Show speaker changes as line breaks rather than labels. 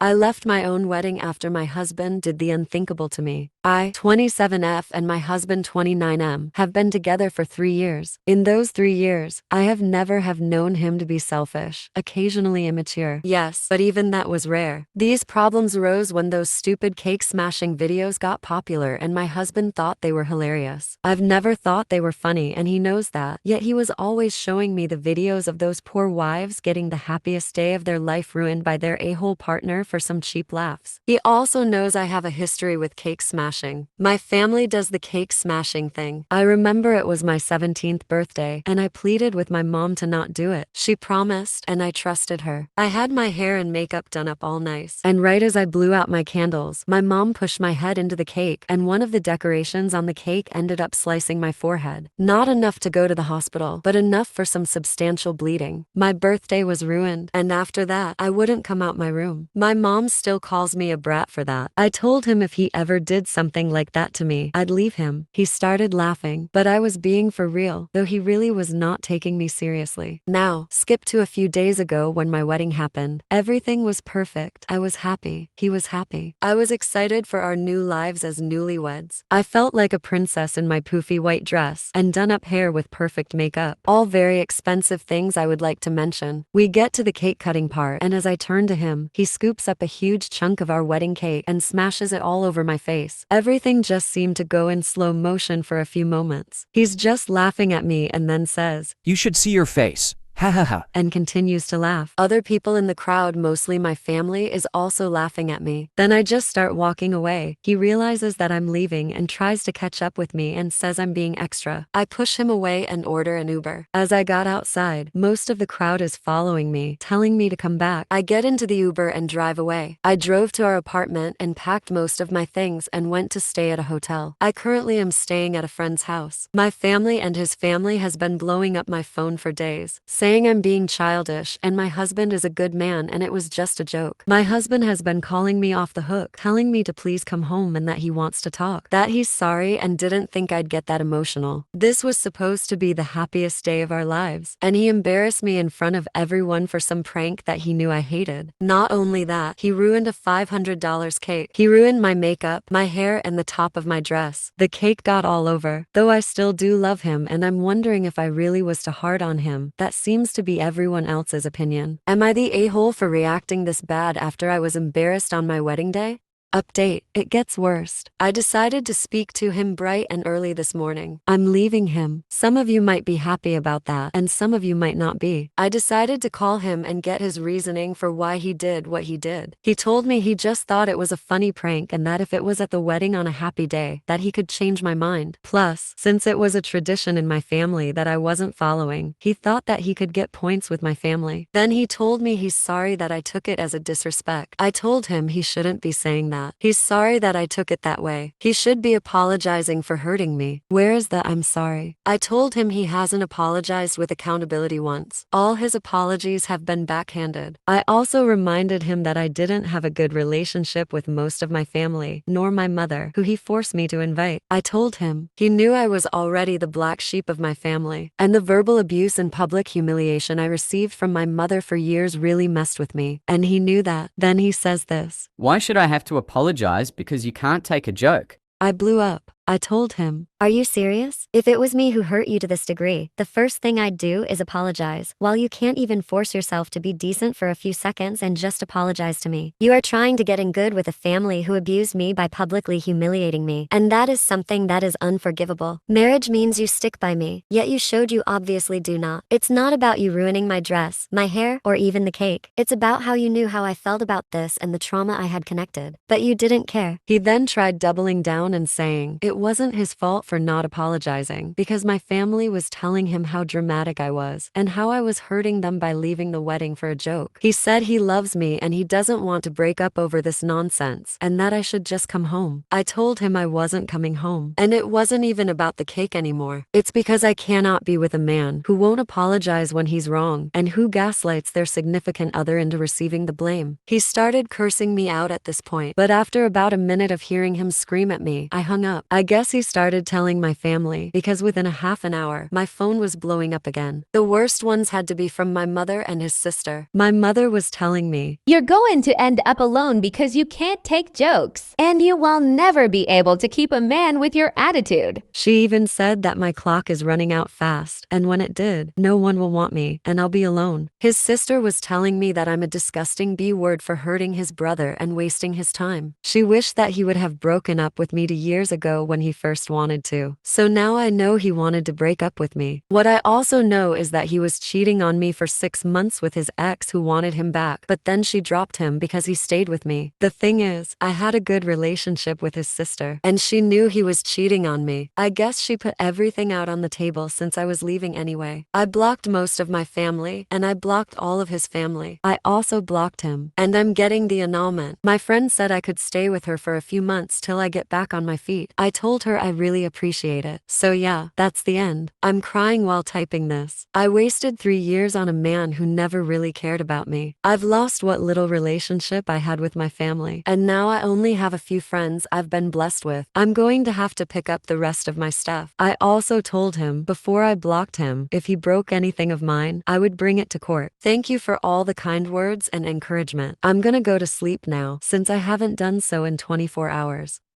I left my own wedding after my husband did the unthinkable to me. I, 27F, and my husband 29M, have been together for 3 years. In those 3 years, I have never have known him to be selfish, occasionally immature. Yes, but even that was rare. These problems arose when those stupid cake smashing videos got popular and my husband thought they were hilarious. I've never thought they were funny and he knows that, yet he was always showing me the videos of those poor wives getting the happiest day of their life ruined by their a-hole partner for some cheap laughs. He also knows I have a history with cake smashing. My family does the cake smashing thing. I remember it was my 17th birthday and I pleaded with my mom to not do it. She promised and I trusted her. I had my hair and makeup done up all nice, and right as I blew out my candles, my mom pushed my head into the cake and one of the decorations on the cake ended up slicing my forehead. Not enough to go to the hospital, but enough for some substantial bleeding. My birthday was ruined, and after that, I wouldn't come out my room. My mom still calls me a brat for that. I told him if he ever did something like that to me, I'd leave him. He started laughing, but I was being for real, though he really was not taking me seriously. Now, skip to a few days ago when my wedding happened. Everything was perfect. I was happy. He was happy. I was excited for our new lives as newlyweds. I felt like a princess in my poofy white dress and done-up hair with perfect makeup. All very expensive things I would like to mention. We get to the cake cutting part, and as I turn to him, he scoops up a huge chunk of our wedding cake and smashes it all over my face. Everything just seemed to go in slow motion for a few moments. He's just laughing at me and then says,
"You should see your face. Ha ha ha,"
and continues to laugh. Other people in the crowd, mostly my family, is also laughing at me. Then I just start walking away. He realizes that I'm leaving and tries to catch up with me and says I'm being extra. I push him away and order an Uber. As I got outside, most of the crowd is following me, telling me to come back. I get into the Uber and drive away. I drove to our apartment and packed most of my things and went to stay at a hotel. I currently am staying at a friend's house. My family and his family has been blowing up my phone for days, saying I'm being childish and my husband is a good man and it was just a joke. My husband has been calling me off the hook, telling me to please come home and that he wants to talk, that he's sorry and didn't think I'd get that emotional. This was supposed to be the happiest day of our lives, and he embarrassed me in front of everyone for some prank that he knew I hated. Not only that, he ruined a $500 cake. He ruined my makeup, my hair, and the top of my dress. The cake got all over. Though I still do love him and I'm wondering if I really was too hard on him. That seems to be everyone else's opinion. Am I the a-hole for reacting this bad after I was embarrassed on my wedding day? Update, it gets worse. I decided to speak to him bright and early this morning. I'm leaving him. Some of you might be happy about that, and some of you might not be. I decided to call him and get his reasoning for why he did what he did. He told me he just thought it was a funny prank and that if it was at the wedding on a happy day, that he could change my mind. Plus, since it was a tradition in my family that I wasn't following, he thought that he could get points with my family. Then he told me he's sorry that I took it as a disrespect. I told him he shouldn't be saying that. He's sorry that I took it that way. He should be apologizing for hurting me. Where is the "I'm sorry"? I told him he hasn't apologized with accountability once. All his apologies have been backhanded. I also reminded him that I didn't have a good relationship with most of my family, nor my mother, who he forced me to invite. I told him. He knew I was already the black sheep of my family, and the verbal abuse and public humiliation I received from my mother for years really messed with me, and he knew that. Then he says this:
"Why should I have to apologize because you can't take a joke?"
I blew up. I told him,
"Are you serious? If it was me who hurt you to this degree, the first thing I'd do is apologize. While you can't even force yourself to be decent for a few seconds and just apologize to me. You are trying to get in good with a family who abused me by publicly humiliating me, and that is something that is unforgivable. Marriage means you stick by me, yet you showed you obviously do not. It's not about you ruining my dress, my hair, or even the cake. It's about how you knew how I felt about this and the trauma I had connected. But you didn't care."
He then tried doubling down and saying it wasn't his fault for not apologizing because my family was telling him how dramatic I was and how I was hurting them by leaving the wedding for a joke. He said he loves me and he doesn't want to break up over this nonsense and that I should just come home. I told him I wasn't coming home, and it wasn't even about the cake anymore. It's because I cannot be with a man who won't apologize when he's wrong and who gaslights their significant other into receiving the blame. He started cursing me out at this point, but after about a minute of hearing him scream at me, I hung up. I guess he started telling my family because within a half an hour, my phone was blowing up again. The worst ones had to be from my mother and his sister. My mother was telling me,
"You're going to end up alone because you can't take jokes, and you will never be able to keep a man with your attitude."
She even said that my clock is running out fast, and when it did, no one will want me, and I'll be alone. His sister was telling me that I'm a disgusting B-word for hurting his brother and wasting his time. She wished that he would have broken up with me years ago when he first wanted to. So now I know he wanted to break up with me. What I also know is that he was cheating on me for 6 months with his ex who wanted him back, but then she dropped him because he stayed with me. The thing is, I had a good relationship with his sister, and she knew he was cheating on me. I guess she put everything out on the table since I was leaving anyway. I blocked most of my family, and I blocked all of his family. I also blocked him, and I'm getting the annulment. My friend said I could stay with her for a few months till I get back on my feet. I told her I really appreciate it. So yeah, that's the end. I'm crying while typing this. I wasted 3 years on a man who never really cared about me. I've lost what little relationship I had with my family, and now I only have a few friends I've been blessed with. I'm going to have to pick up the rest of my stuff. I also told him before I blocked him, if he broke anything of mine, I would bring it to court. Thank you for all the kind words and encouragement. I'm gonna go to sleep now since I haven't done so in 24 hours.